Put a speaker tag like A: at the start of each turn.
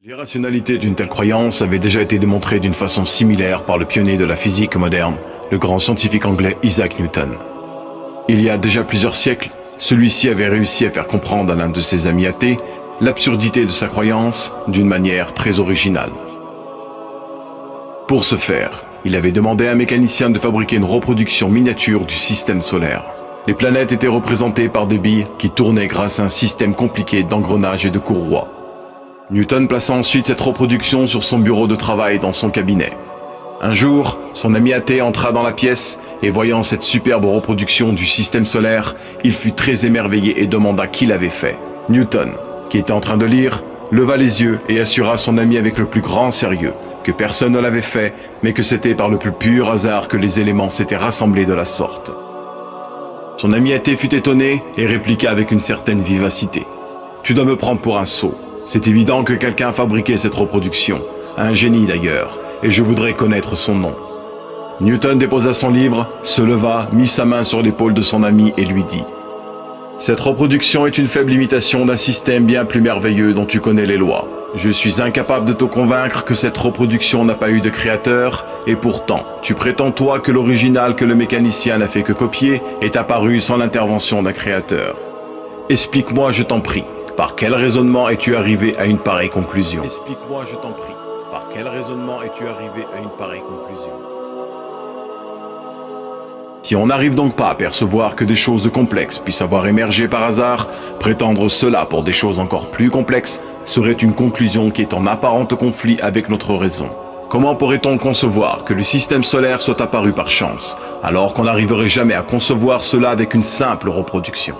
A: L'irrationalité d'une telle croyance avait déjà été démontrée d'une façon similaire par le pionnier de la physique moderne, le grand scientifique anglais Isaac Newton. Il y a déjà plusieurs siècles, celui-ci avait réussi à faire comprendre à l'un de ses amis athées l'absurdité de sa croyance d'une manière très originale. Pour ce faire, il avait demandé à un mécanicien de fabriquer une reproduction miniature du système solaire. Les planètes étaient représentées par des billes qui tournaient grâce à un système compliqué d'engrenages et de courroies. Newton plaça ensuite cette reproduction sur son bureau de travail dans son cabinet. Un jour, son ami athée entra dans la pièce et voyant cette superbe reproduction du système solaire, il fut très émerveillé et demanda qui l'avait fait. Newton, qui était en train de lire, leva les yeux et assura son ami avec le plus grand sérieux que personne ne l'avait fait, mais que c'était par le plus pur hasard que les éléments s'étaient rassemblés de la sorte. Son ami athée fut étonné et répliqua avec une certaine vivacité. « Tu dois me prendre pour un sot. C'est évident que quelqu'un a fabriqué cette reproduction, un génie d'ailleurs, et je voudrais connaître son nom. » Newton déposa son livre, se leva, mit sa main sur l'épaule de son ami et lui dit « Cette reproduction est une faible imitation d'un système bien plus merveilleux dont tu connais les lois. Je suis incapable de te convaincre que cette reproduction n'a pas eu de créateur, et pourtant, tu prétends toi que l'original que le mécanicien n'a fait que copier est apparu sans l'intervention d'un créateur. Explique-moi, je t'en prie. Par quel raisonnement es-tu arrivé à une pareille conclusion? Explique-moi, je t'en prie. Par quel raisonnement es-tu arrivé à une pareille conclusion? Si on n'arrive donc pas à percevoir que des choses complexes puissent avoir émergé par hasard, prétendre cela pour des choses encore plus complexes serait une conclusion qui est en apparent conflit avec notre raison. Comment pourrait-on concevoir que le système solaire soit apparu par chance, alors qu'on n'arriverait jamais à concevoir cela avec une simple reproduction?